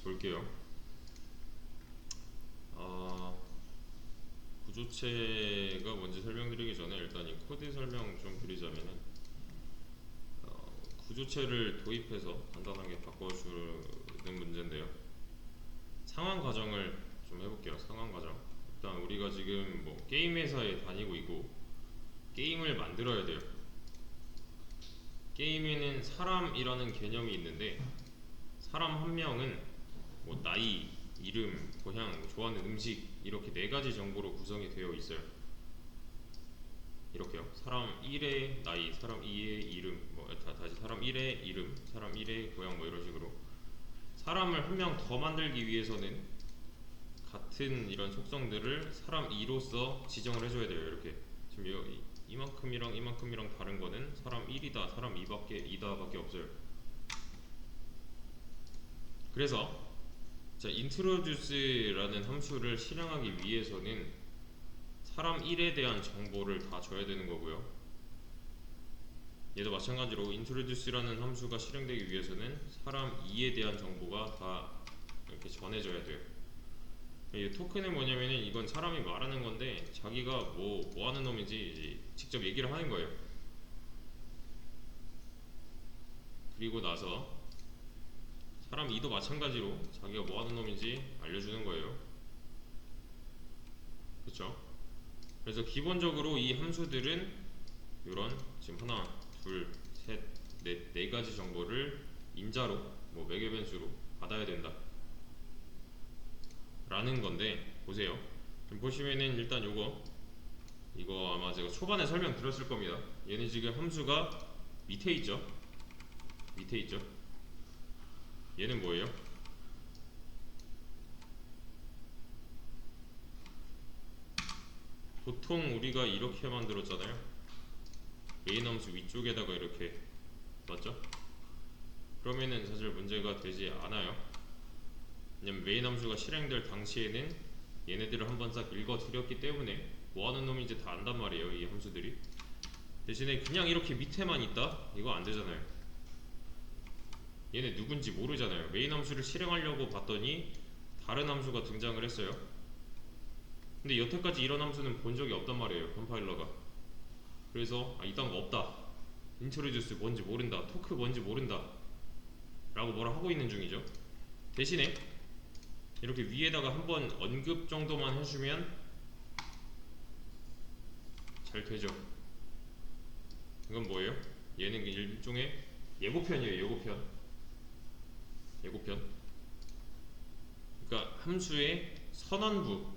볼게요. 구조체가 뭔지 설명드리기 전에 일단 이 코드 설명 좀 드리자면은, 구조체를 도입해서 간단하게 바꿔주는 문제인데요. 상황 가정을 좀 해볼게요. 상황 가정. 일단 우리가 지금 뭐 게임 회사에 다니고 있고 게임을 만들어야 돼요. 게임에는 사람이라는 개념이 있는데, 사람 한 명은 뭐 나이, 이름, 고향, 좋아하는 음식 이렇게 네 가지 정보로 구성이 되어 있어요. 이렇게요. 사람 1의 나이, 사람 2의 이름, 다시 사람 1의 이름, 사람 1의 고향, 뭐 이런 식으로 사람을 한 명 더 만들기 위해서는 같은 이런 속성들을 사람 2로서 지정을 해줘야 돼요. 이렇게 지금 이만큼이랑 이만큼이랑 다른 거는 사람 1이다, 사람 2다밖에 없어요. 그래서 자, introduce라는 함수를 실행하기 위해서는 사람 1에 대한 정보를 다 줘야 되는 거고요. 얘도 마찬가지로 introduce라는 함수가 실행되기 위해서는 사람 2에 대한 정보가 다 이렇게 전해져야 돼요. 이 토큰은 뭐냐면은 이건 사람이 말하는 건데 자기가 뭐 하는 놈인지 직접 얘기를 하는 거예요. 그리고 나서 사람 2도 마찬가지로 자기가 뭐 하는 놈인지 알려주는 거예요. 그쵸? 그래서 기본적으로 이 함수들은 이런 지금 하나, 둘, 셋, 넷, 네 가지 정보를 인자로 뭐 매개 변수로 받아야 된다 라는 건데, 보세요. 지금 보시면은 일단 이거 아마 제가 초반에 설명드렸을 겁니다. 얘는 지금 함수가 밑에 있죠. 밑에 있죠. 얘는 뭐예요? 보통 우리가 이렇게 만들었잖아요. 메인 함수 위쪽에다가 이렇게, 맞죠? 그러면은 사실 문제가 되지 않아요. 왜냐면 메인 함수가 실행될 당시에는 얘네들을 한번 싹 읽어 드렸기 때문에 뭐 하는 놈인지 다 안단 말이에요, 이 함수들이. 대신에 그냥 이렇게 밑에만 있다? 이거 안 되잖아요. 얘네 누군지 모르잖아요. 메인 함수를 실행하려고 봤더니 다른 함수가 등장을 했어요. 근데 여태까지 이런 함수는 본 적이 없단 말이에요, 컴파일러가. 그래서 이딴 거 없다, 인트로듀스 뭔지 모른다, 토크 뭔지 모른다 라고 뭐라 하고 있는 중이죠. 대신에 이렇게 위에다가 한번 언급 정도만 해주면 잘 되죠. 이건 뭐예요? 얘는 일종의 예고편이에요. 예고편. 그러니까 함수의 선언부고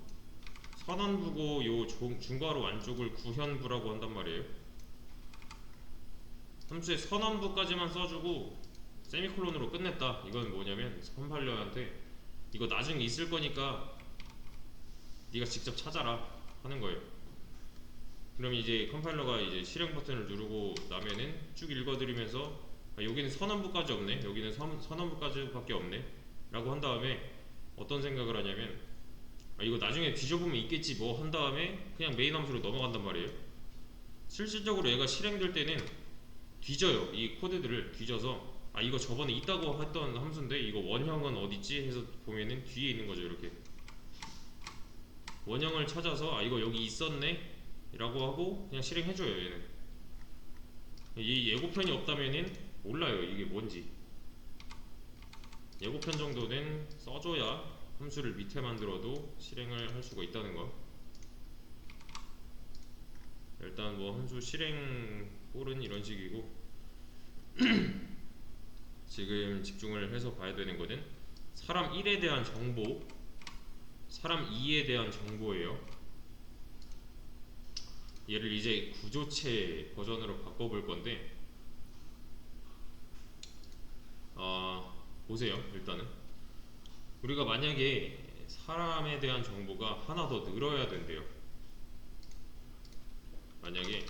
요 중괄호 안쪽을 구현부라고 한단 말이에요. 함수의 선언부까지만 써주고 세미콜론으로 끝냈다. 이건 뭐냐면 컴파일러한테 이거 나중에 있을 거니까 네가 직접 찾아라 하는 거예요. 그럼 이제 컴파일러가 이제 실행 버튼을 누르고 나면은 쭉 읽어드리면서 여기는 선언부까지 없네, 여기는 선언부까지밖에 없네 라고 한 다음에 어떤 생각을 하냐면 이거 나중에 뒤져보면 있겠지 뭐 한 다음에 그냥 메인 함수로 넘어간단 말이에요. 실질적으로 얘가 실행될 때는 뒤져요. 이 코드들을 뒤져서 이거 저번에 있다고 했던 함수인데 이거 원형은 어딨지 해서 보면은 뒤에 있는 거죠. 이렇게 원형을 찾아서 이거 여기 있었네 라고 하고 그냥 실행해줘요. 얘는 이 예고편이 없다면은 몰라요 이게 뭔지. 예고편 정도는 써줘야 함수를 밑에 만들어도 실행을 할 수가 있다는 거. 일단 뭐 함수 실행 꼴은 이런 식이고, 지금 집중을 해서 봐야 되는 거는 사람 1에 대한 정보, 사람 2에 대한 정보예요. 얘를 이제 구조체 버전으로 바꿔볼 건데, 보세요. 일단은 우리가 만약에 사람에 대한 정보가 하나 더 늘어야 된대요. 만약에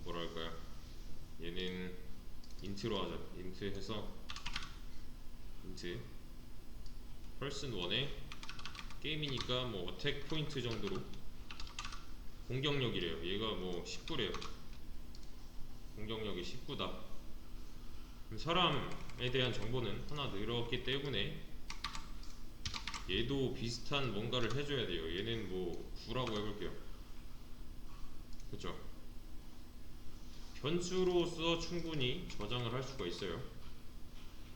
뭐랄까요, 얘는 인트로 하자. 인트 해서 인트 person 1에 게임이니까 뭐 어택 포인트 정도로 공격력이래요. 얘가 뭐 19래요. 공격력이 19다. 사람에 대한 정보는 하나 늘었기 때문에 얘도 비슷한 뭔가를 해줘야 돼요. 얘는 뭐 구라고 해볼게요. 그쵸? 변수로서 충분히 저장을 할 수가 있어요.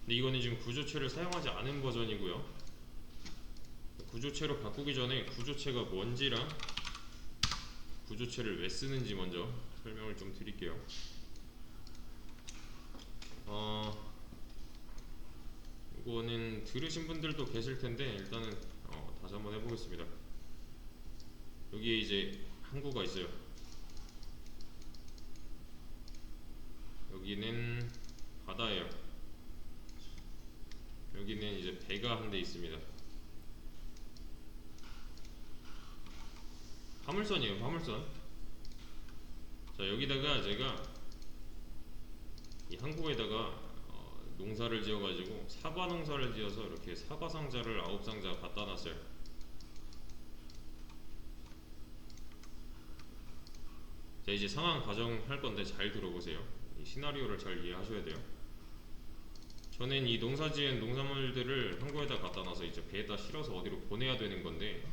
근데 이거는 지금 구조체를 사용하지 않은 버전이고요. 구조체로 바꾸기 전에 구조체가 뭔지랑 구조체를 왜 쓰는지 먼저 설명을 좀 드릴게요. 이거는 들으신 분들도 계실 텐데 일단은 다시 한번 해보겠습니다. 여기에 이제 항구가 있어요. 여기는 바다예요. 여기는 이제 배가 한 대 있습니다. 화물선이에요, 화물선. 자, 여기다가 제가 이 항구에다가 농사를 지어가지고 사과 농사를 지어서 이렇게 사과 상자를 9상자 갖다 놨어요. 자, 이제 상황 가정할 건데 잘 들어보세요. 이 시나리오를 잘 이해하셔야 돼요. 저는 이 농사지은 농산물들을 항구에다 갖다 놔서 이제 배에다 실어서 어디로 보내야 되는 건데,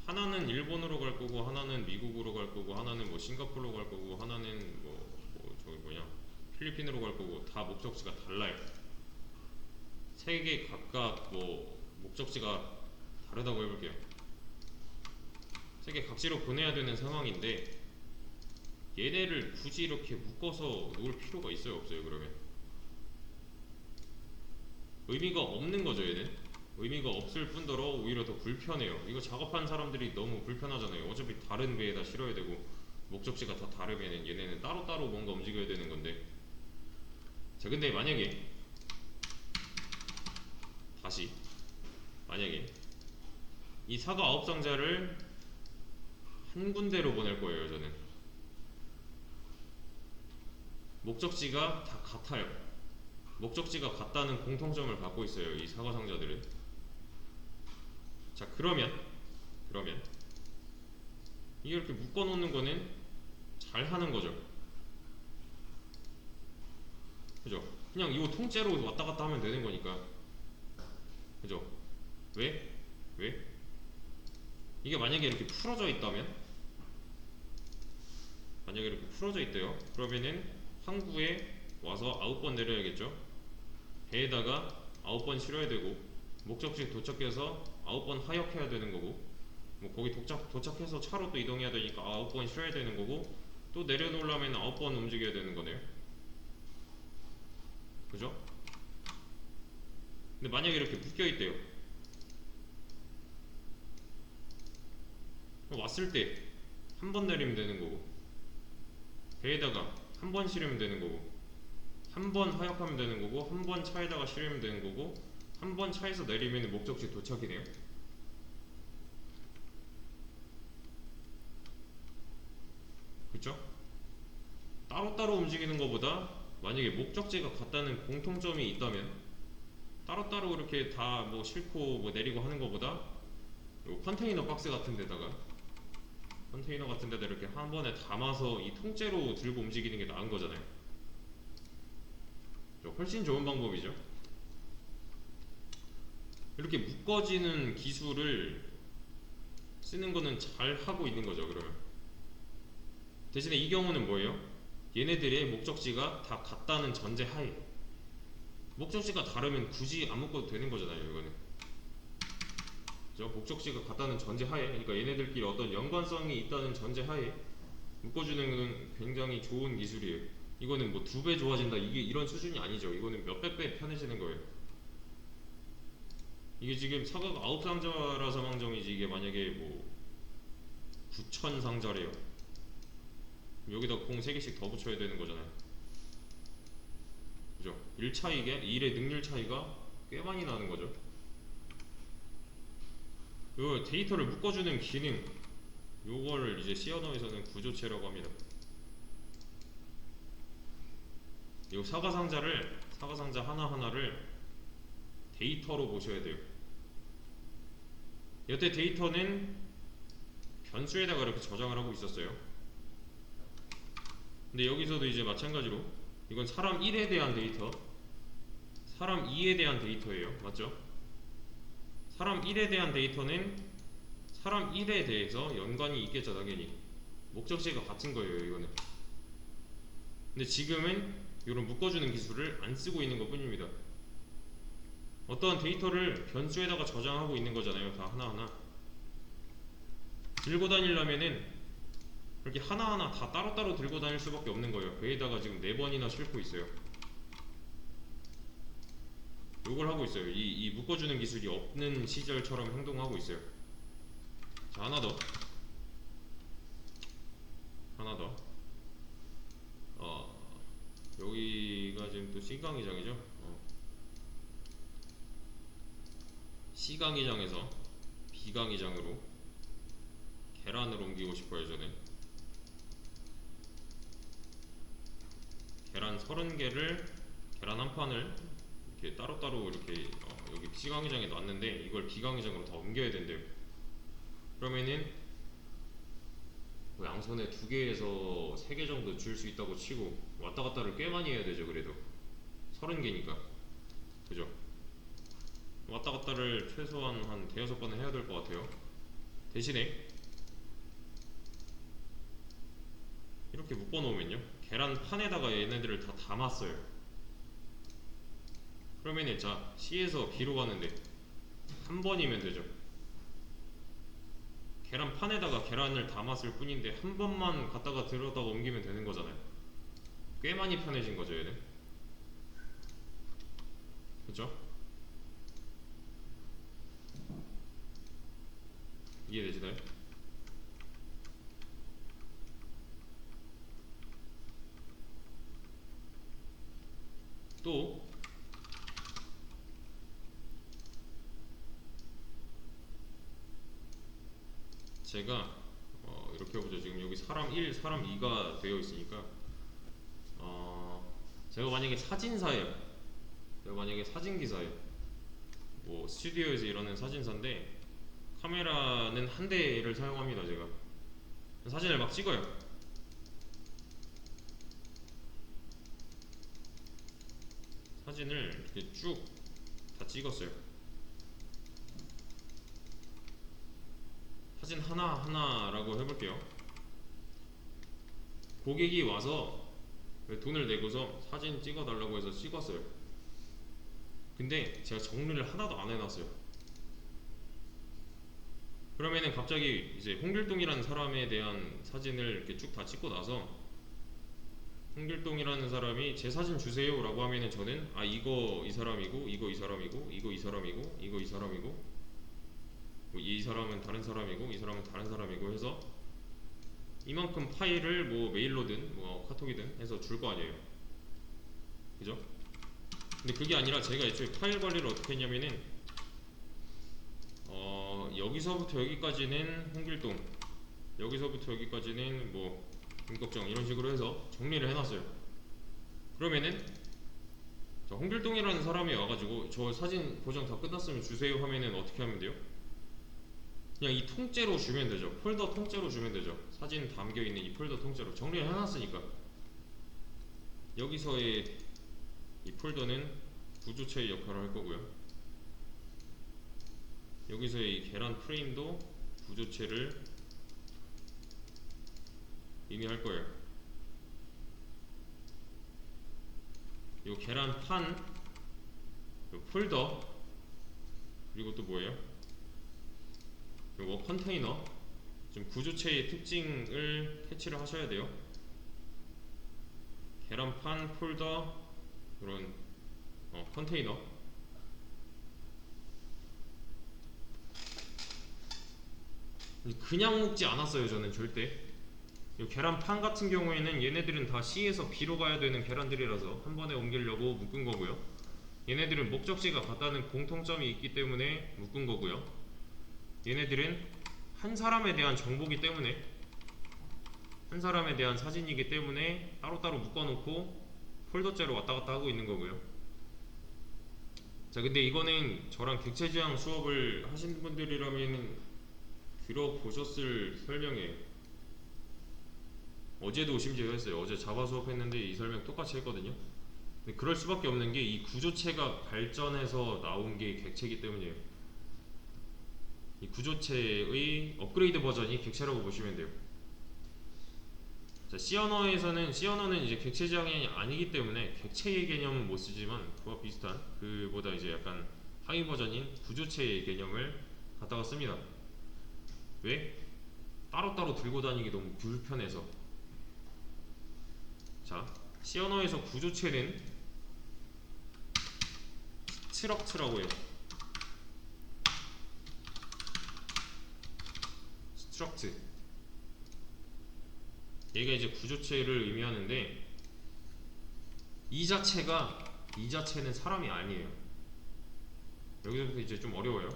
하나는 일본으로 갈 거고, 하나는 미국으로 갈 거고, 하나는 뭐 싱가포르로 갈 거고, 하나는 뭐 저기 뭐냐 필리핀으로 갈 거고, 다 목적지가 달라요. 세 개 각각 뭐 목적지가 다르다고 해볼게요. 세 개 각지로 보내야 되는 상황인데 얘네를 굳이 이렇게 묶어서 놓을 필요가 있어요, 없어요? 그러면 의미가 없는 거죠. 얘는 의미가 없을 뿐더러 오히려 더 불편해요. 이거 작업한 사람들이 너무 불편하잖아요. 어차피 다른 배에다 실어야 되고 목적지가 다 다르면은 얘네는 따로따로 뭔가 움직여야 되는 건데. 자, 근데 만약에 다시 만약에 이 사과 9상자를 한 군데로 보낼 거예요. 저는 목적지가 다 같아요. 목적지가 같다는 공통점을 갖고 있어요, 이 사과 상자들은. 자, 그러면 이게 이렇게 묶어 놓는 거는 잘 하는 거죠. 그죠? 그냥 이거 통째로 왔다 갔다 하면 되는 거니까. 그죠? 왜? 왜? 이게 만약에 이렇게 풀어져 있다면, 만약에 이렇게 풀어져 있대요. 그러면은 항구에 와서 9번 내려야겠죠? 배에다가 9번 실어야 되고, 목적지 도착해서 9번 하역해야 되는 거고, 뭐 거기 도착해서 차로 또 이동해야 되니까 9번 실어야 되는 거고, 또 내려놓으려면 9번 움직여야 되는 거네요. 그죠? 근데 만약에 이렇게 묶여 있대요. 왔을 때 한 번 내리면 되는 거고, 배에다가 한 번 실으면 되는 거고, 한 번 하역하면 되는 거고, 한 번 차에다가 실으면 되는 거고, 한 번 차에서 내리면 목적지 도착이네요. 그쵸? 따로따로 움직이는 것보다 만약에 목적지가 같다는 공통점이 있다면 따로따로 이렇게 다 뭐 싣고 뭐 내리고 하는 것보다 요 컨테이너 박스 같은 데다가 컨테이너 같은 데다 이렇게 한 번에 담아서 이 통째로 들고 움직이는 게 나은 거잖아요. 훨씬 좋은 방법이죠. 이렇게 묶어지는 기술을 쓰는 거는 잘 하고 있는 거죠. 그러면 대신에 이 경우는 뭐예요? 얘네들의 목적지가 다 같다는 전제 하에, 목적지가 다르면 굳이 안 묶어도 되는 거잖아요. 이거는 그죠? 목적지가 같다는 전제 하에, 그러니까 얘네들끼리 어떤 연관성이 있다는 전제 하에 묶어주는 건 굉장히 좋은 기술이에요. 이거는 뭐 2배 좋아진다 이게 이런 수준이 아니죠. 이거는 몇백 배 편해지는 거예요. 이게 지금 사과가 9상자라서 망정이지, 이게 만약에 뭐 9천 상자래요. 여기다 공 3개씩 더 붙여야 되는 거잖아요. 그죠? 일의 능률 차이가 꽤 많이 나는 거죠. 요 데이터를 묶어주는 기능, 요거를 이제 C 언어에서는 구조체라고 합니다. 요 사과상자 하나하나를 데이터로 보셔야 돼요. 여태 데이터는 변수에다가 이렇게 저장을 하고 있었어요. 근데 여기서도 이제 마찬가지로 이건 사람 1에 대한 데이터, 사람 2에 대한 데이터예요. 맞죠? 사람 1에 대한 데이터는 사람 1에 대해서 연관이 있겠죠, 당연히. 목적지가 같은 거예요, 이거는. 근데 지금은 이런 묶어주는 기술을 안 쓰고 있는 것 뿐입니다. 어떠한 데이터를 변수에다가 저장하고 있는 거잖아요, 다 하나하나. 들고 다니려면은 그렇게 하나하나 다 따로따로 들고 다닐 수밖에 없는 거예요. 배에다가 지금 4번이나 싣고 있어요. 요걸 하고 있어요. 이 묶어주는 기술이 없는 시절처럼 행동하고 있어요. 자, 하나 더. 하나 더. 여기가 지금 또 C강의장이죠. C강의장에서 B강의장으로 계란을 옮기고 싶어요, 저는. 계란 30개를, 계란 한 판을 이렇게 따로따로 이렇게 여기 C강의장에 놨는데 이걸 B강의장으로 다 옮겨야 된대요. 그러면은 뭐 양손에 2개에서 3개 정도 줄 수 있다고 치고 왔다 갔다를 꽤 많이 해야 되죠. 그래도 30개니까 그죠? 왔다 갔다를 최소한 한 대여섯 번은 해야 될 것 같아요. 대신에 이렇게 묶어 놓으면요, 계란판에다가 얘네들을 다 담았어요. 그러면은 자, C에서 B로 가는데 한 번이면 되죠. 계란판에다가 계란을 담았을 뿐인데 한 번만 갖다가 들어다가 옮기면 되는 거잖아요. 꽤 많이 편해진 거죠, 얘는. 그죠? 이해되시나요? 또 제가 이렇게 해보죠. 지금 여기 사람 1, 사람 2가 되어 있으니까 제가 만약에 사진사예요. 제가 만약에 사진기사예요. 뭐 스튜디오에서 일하는 사진사인데 카메라는 한 대를 사용합니다. 제가 사진을 막 찍어요. 사진을 이렇게 쭉 다 찍었어요. 사진 하나하나라고 해볼게요. 고객이 와서 돈을 내고서 사진 찍어달라고 해서 찍었어요. 근데 제가 정리를 하나도 안 해놨어요. 그러면은 갑자기 이제 홍길동이라는 사람에 대한 사진을 이렇게 쭉 다 찍고 나서 홍길동이라는 사람이 제 사진 주세요 라고 하면은 저는 이거 이 사람이고, 이거 이 사람이고, 이거 이 사람이고, 이거 이 사람이고, 뭐 이 사람은 다른 사람이고, 이 사람은 다른 사람이고 해서 이만큼 파일을 뭐 메일로든 뭐 카톡이든 해서 줄 거 아니에요. 그죠? 근데 그게 아니라 제가 애초에 파일 관리를 어떻게 했냐면은 여기서부터 여기까지는 홍길동, 여기서부터 여기까지는 뭐 김꺽정 이런 식으로 해서 정리를 해놨어요. 그러면은 자, 홍길동이라는 사람이 와가지고 저 사진 보정 다 끝났으면 주세요 하면은 어떻게 하면 돼요? 그냥 이 통째로 주면 되죠. 폴더 통째로 주면 되죠. 사진 담겨있는 이 폴더 통째로 정리를 해놨으니까. 여기서의 이 폴더는 구조체의 역할을 할 거고요. 여기서의 이 계란 프레임도 구조체를 이미 할 거예요. 요 계란판, 요 폴더, 그리고 또 뭐예요? 요거 컨테이너. 지금 구조체의 특징을 캐치를 하셔야 돼요. 계란판, 폴더, 그런 컨테이너. 그냥 묶지 않았어요, 저는 절대. 이 계란판 같은 경우에는 얘네들은 다 C에서 B로 가야 되는 계란들이라서 한 번에 옮기려고 묶은 거고요. 얘네들은 목적지가 같다는 공통점이 있기 때문에 묶은 거고요. 얘네들은 한 사람에 대한 정보기 때문에, 한 사람에 대한 사진이기 때문에 따로따로 묶어놓고 폴더째로 왔다 갔다 하고 있는 거고요. 자, 근데 이거는 저랑 객체지향 수업을 하신 분들이라면 들어보셨을 설명이에요. 어제도 심지어 했어요. 어제 자바 수업 했는데 이 설명 똑같이 했거든요. 근데 그럴 수밖에 없는 게 이 구조체가 발전해서 나온 게 객체이기 때문이에요. 이 구조체의 업그레이드 버전이 객체라고 보시면 돼요. 자, C 언어는 이제 객체 지향이 아니기 때문에 객체의 개념은 못 쓰지만 그와 비슷한 그보다 이제 약간 하위 버전인 구조체의 개념을 갖다가 씁니다. 왜? 따로따로 들고 다니기 너무 불편해서. 자, C 언어에서 구조체는 스트럭트라고 해요. 스트럭트. 얘가 이제 구조체를 의미하는데 이 자체는 사람이 아니에요. 여기서부터 이제 좀 어려워요.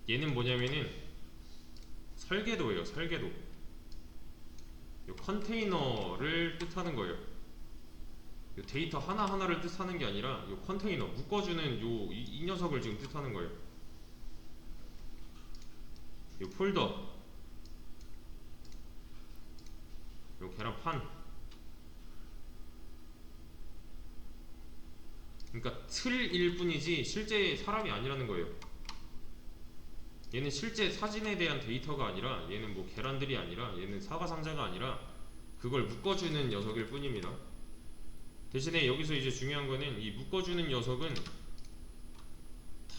얘는 뭐냐면은 설계도예요. 설계도. 요 컨테이너를 뜻하는 거예요. 요 데이터 하나하나를 뜻하는 게 아니라 요 컨테이너 묶어주는 이 녀석을 지금 뜻하는 거예요. 요 폴더, 요 계란판. 그러니까 틀일 뿐이지 실제 사람이 아니라는 거예요. 얘는 실제 사진에 대한 데이터가 아니라, 얘는 뭐 계란들이 아니라, 얘는 사과 상자가 아니라 그걸 묶어주는 녀석일 뿐입니다. 대신에 여기서 이제 중요한 거는 이 묶어주는 녀석은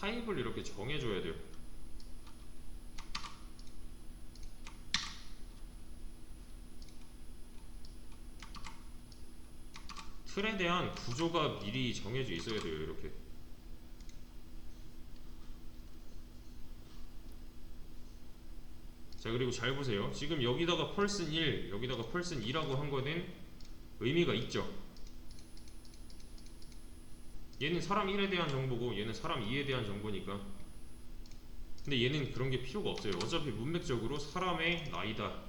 타입을 이렇게 정해줘야 돼요. 틀에 대한 구조가 미리 정해져 있어야 돼요. 이렇게. 자, 그리고 잘 보세요. 지금 여기다가 펄슨 1, 여기다가 펄슨 2라고 한 거는 의미가 있죠. 얘는 사람 1에 대한 정보고 얘는 사람 2에 대한 정보니까. 근데 얘는 그런 게 필요가 없어요. 어차피 문맥적으로 사람의 나이다,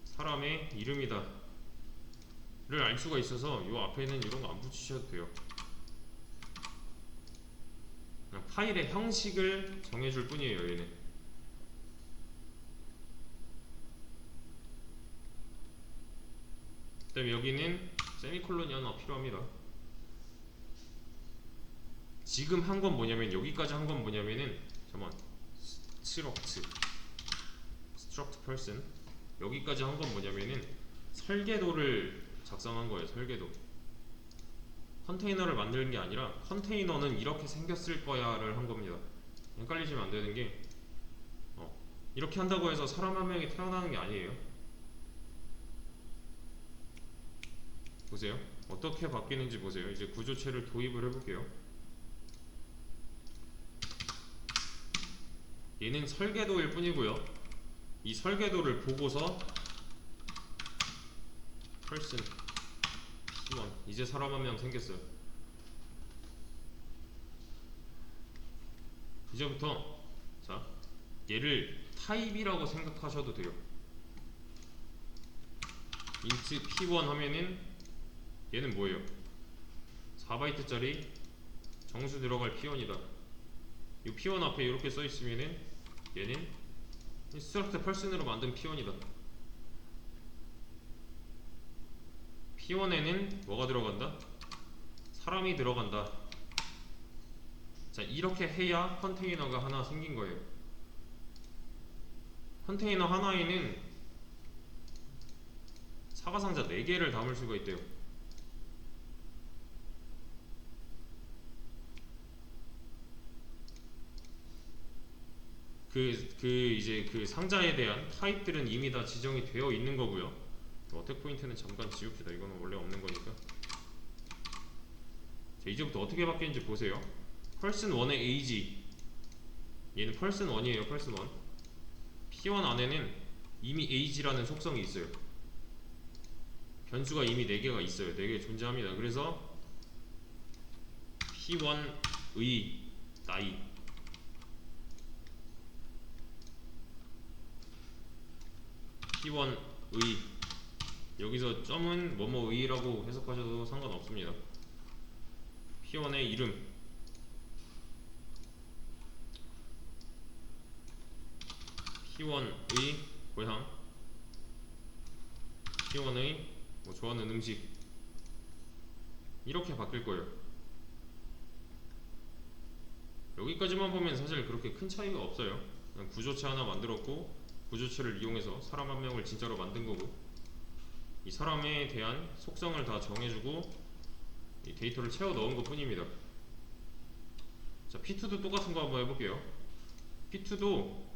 사람의 이름이다 를 알 수가 있어서 요 앞에는 이런 거 안 붙이셔도 돼요. 그냥 파일의 형식을 정해줄 뿐이에요. 얘는. 그 다음에 여기는 세미콜론이 하나 필요합니다. 지금 한 건 뭐냐면, 여기까지 한 건 뭐냐면은, 잠깐만, 스트럭트 퍼슨, 여기까지 한 건 뭐냐면은 설계도를 작성한 거예요. 설계도. 컨테이너를 만드는 게 아니라 컨테이너는 이렇게 생겼을 거야를 한 겁니다. 헷갈리시면 안 되는 게, 이렇게 한다고 해서 사람 한 명이 태어나는 게 아니에요. 보세요. 어떻게 바뀌는지 보세요. 이제 구조체를 도입을 해볼게요. 얘는 설계도일 뿐이고요. 이 설계도를 보고서 person P1, 이제 사람 한 명 생겼어요. 이제부터 자, 얘를 타입이라고 생각하셔도 돼요. int P1 하면은 얘는 뭐예요? 4바이트짜리 정수 들어갈 P1이다. 이 P1 앞에 이렇게 써있으면은 얘는 인스트럭트 펄슨으로 만든 P1이다. P1에는 뭐가 들어간다? 사람이 들어간다. 자, 이렇게 해야 컨테이너가 하나 생긴 거예요. 컨테이너 하나에는 사과상자 4개를 담을 수가 있대요. 이제 그 상자에 대한 타입들은 이미 다 지정이 되어 있는 거고요. 어택 포인트는 잠깐 지웁시다. 이거는 원래 없는 거니까. 자, 이제부터 어떻게 바뀌는지 보세요. person 1의 age, 얘는 person 1이에요. person 1. P1 안에는 이미 age라는 속성이 있어요. 변수가 이미 4개가 있어요. 4개 존재합니다. 그래서 P1의 나이, P1의, 여기서 점은 뭐뭐의라고 해석하셔도 상관없습니다. P1의 이름, P1의 고향, P1의 뭐 좋아하는 음식 이렇게 바뀔 거예요. 여기까지만 보면 사실 그렇게 큰 차이가 없어요. 그냥 구조체 하나 만들었고 구조체를 이용해서 사람 한 명을 진짜로 만든 거고 이 사람에 대한 속성을 다 정해주고 이 데이터를 채워 넣은 것 뿐입니다. 자, P2도 똑같은 거 한번 해볼게요. P2도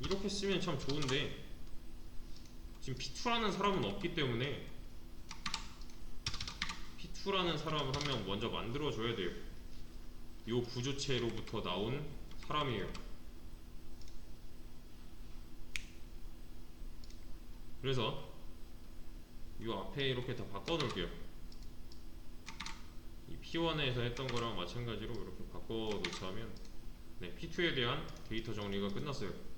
이렇게 쓰면 참 좋은데 지금 P2라는 사람은 없기 때문에 P2라는 사람을 한 명 먼저 만들어줘야 돼요. 요 구조체로부터 나온 사람이에요. 그래서 요 앞에 이렇게 다 바꿔놓을게요. 이 P1에서 했던 거랑 마찬가지로 이렇게 바꿔놓자면 네, P2에 대한 데이터 정리가 끝났어요.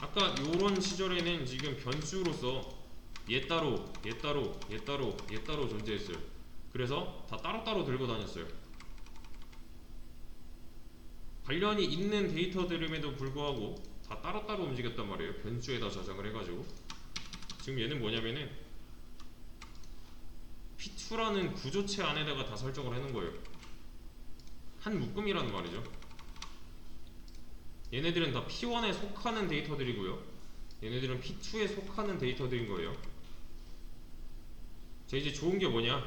아까 요런 시절에는 지금 변수로서 얘 따로, 얘 따로, 얘 따로, 얘 따로 존재했어요. 그래서 다 따로따로 들고 다녔어요. 관련이 있는 데이터들임에도 불구하고 다 따로따로 움직였단 말이에요. 변수에다 저장을 해가지고. 지금 얘는 뭐냐면은 P2라는 구조체 안에다가 다 설정을 해놓은 거예요. 한 묶음이라는 말이죠. 얘네들은 다 P1에 속하는 데이터들이고요. 얘네들은 P2에 속하는 데이터들인 거예요. 자, 이제 좋은 게 뭐냐?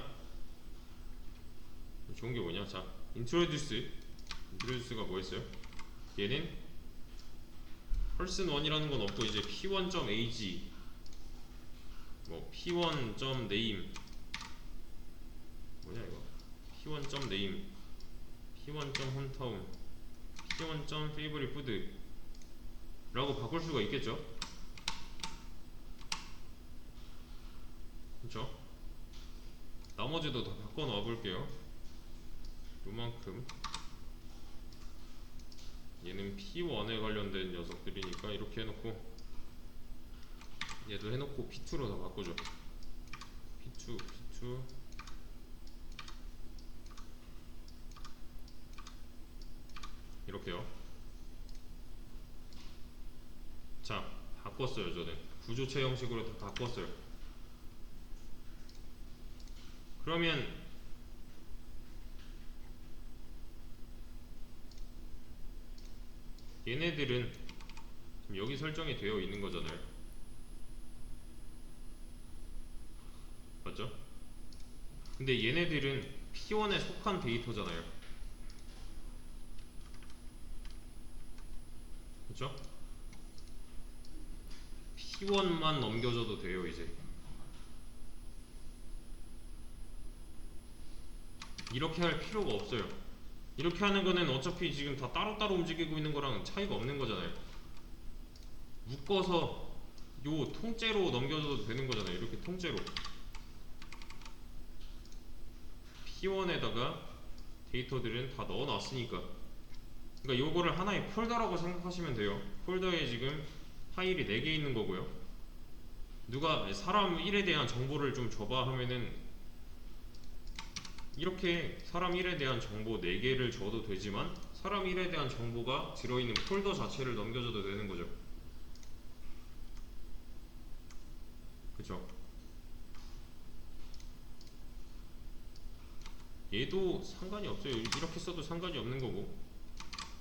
자, introduce가 뭐였어요? 얘는 person1이라는 건 없고 이제 p1.ag 뭐 p1.name 뭐냐 이거 p1.name p1.hometown p1.favorite food라고 바꿀 수가 있겠죠? 그쵸? 나머지도 다 바꿔 놔 볼게요. 요만큼 얘는 P1에 관련된 녀석들이니까 이렇게 해놓고 얘도 해놓고 P2로 다 바꾸죠. P2 이렇게요. 자, 바꿨어요. 저는 구조체 형식으로 다 바꿨어요. 그러면 얘네들은 지금 여기 설정이 되어 있는 거잖아요. 맞죠? 근데 얘네들은 P1에 속한 데이터잖아요. 그쵸? P1만 넘겨줘도 돼요. 이제 이렇게 할 필요가 없어요. 이렇게 하는 거는 어차피 지금 다 따로따로 움직이고 있는 거랑 차이가 없는 거잖아요. 묶어서 요 통째로 넘겨줘도 되는 거잖아요. 이렇게 통째로 P1에다가 데이터들은 다 넣어놨으니까. 그러니까 요거를 하나의 폴더라고 생각하시면 돼요. 폴더에 지금 파일이 4개 있는 거고요. 누가 사람 1에 대한 정보를 좀 줘봐 하면은 이렇게 사람 1에 대한 정보 4개를 줘도 되지만 사람 1에 대한 정보가 들어있는 폴더 자체를 넘겨줘도 되는 거죠. 그쵸? 얘도 상관이 없어요. 이렇게 써도 상관이 없는 거고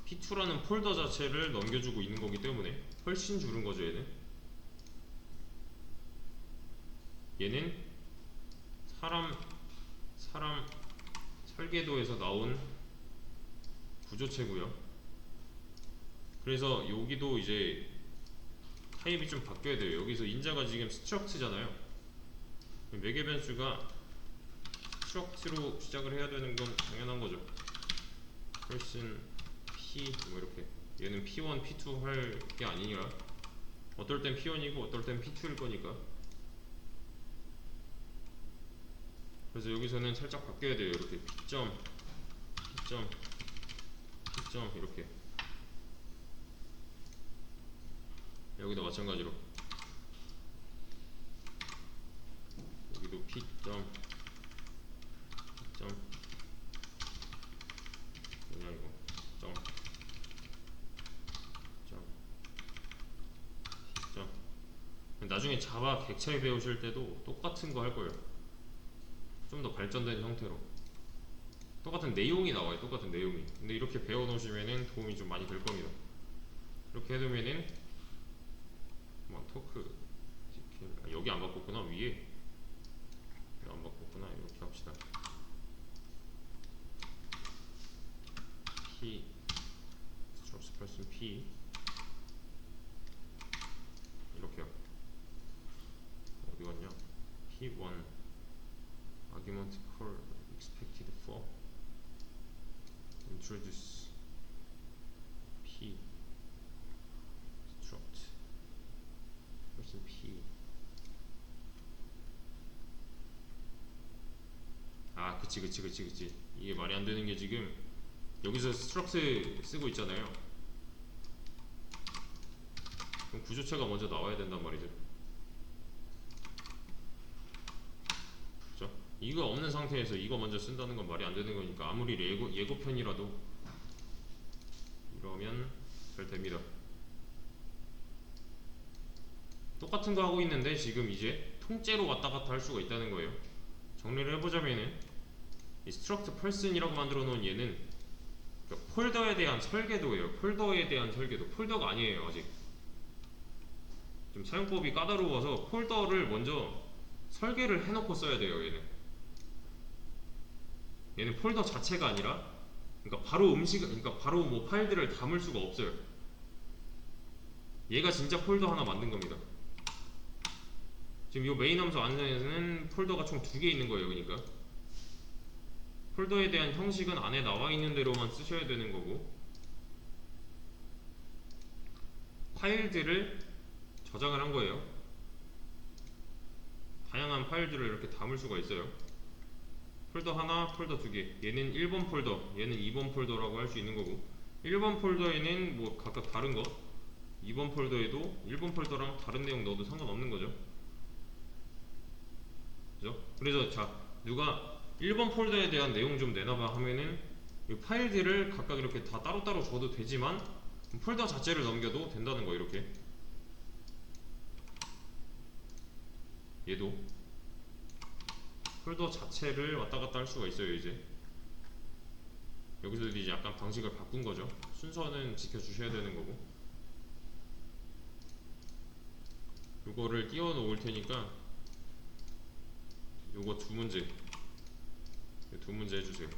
P2라는 폴더 자체를 넘겨주고 있는 거기 때문에 훨씬 줄은 거죠. 얘는 사람 설계도에서 나온 구조체고요. 그래서 여기도 이제 타입이 좀 바뀌어야 돼요. 여기서 인자가 지금 스트럭트잖아요. 매개 변수가 스트럭트로 시작을 해야 되는 건 당연한 거죠. person p 뭐 이렇게 얘는 p1, p2 할 게 아니라 어떨 땐 p1이고 어떨 땐 p2일 거니까. 그래서 여기서는 살짝 바뀌어야 돼요. 이렇게 P점 이렇게. 여기도 마찬가지로 여기도 P점 뭐냐 이거 점 나중에 자바 객차에 배우실 때도 똑같은 거 할 거예요. 좀 더 발전된 형태로 똑같은 내용이 나와요. 똑같은 내용이. 근데 이렇게 배워 놓으시면은 도움이 좀 많이 될 겁니다. 이렇게 해두면은 뭐 토크 여기 안 바꿨구나. 위에 안 바꿨구나. 이렇게 합시다. P 스트럭스 person P 이렇게요. 어디 갔냐? P1 argument call expected for introduce P struct person P. 아 그치 이게 말이 안 되는 게 지금 여기서 스트럭스 쓰고 있잖아요. 그럼 구조체가 먼저 나와야 된단 말이죠. 그죠? 이거 없는 상태에서 이거 먼저 쓴다는 건 말이 안 되는 거니까 아무리 예고편이라도 이러면 잘 됩니다. 똑같은 거 하고 있는데 지금 이제 통째로 왔다 갔다 할 수가 있다는 거예요. 정리를 해보자면은 이 struct person이라고 만들어 놓은 얘는 그러니까 폴더에 대한 설계도예요. 폴더에 대한 설계도. 폴더가 아니에요 아직. 좀 사용법이 까다로워서 폴더를 먼저 설계를 해놓고 써야 돼요. 얘는 폴더 자체가 아니라 그러니까 바로 그러니까 바로 뭐 파일들을 담을 수가 없어요. 얘가 진짜 폴더 하나 만든 겁니다. 지금 이 메인 함수 안에는 폴더가 총 2개 있는 거예요. 그러니까 폴더에 대한 형식은 안에 나와 있는 대로만 쓰셔야 되는 거고 파일들을 저장을 한 거예요. 다양한 파일들을 이렇게 담을 수가 있어요. 폴더 하나, 폴더 2개. 얘는 1번 폴더, 얘는 2번 폴더라고 할 수 있는 거고 1번 폴더에는 뭐 각각 다른 거 2번 폴더에도 1번 폴더랑 다른 내용 넣어도 상관없는 거죠. 그죠? 그래서 자 누가 1번 폴더에 대한 내용 좀 내놔봐 하면은 이 파일들을 각각 이렇게 다 따로따로 줘도 되지만 폴더 자체를 넘겨도 된다는 거. 이렇게 얘도 폴더 자체를 왔다 갔다 할 수가 있어요. 이제 여기서 이제 약간 방식을 바꾼 거죠. 순서는 지켜주셔야 되는 거고 요거를 띄워 놓을 테니까 요거 두 문제 해주세요.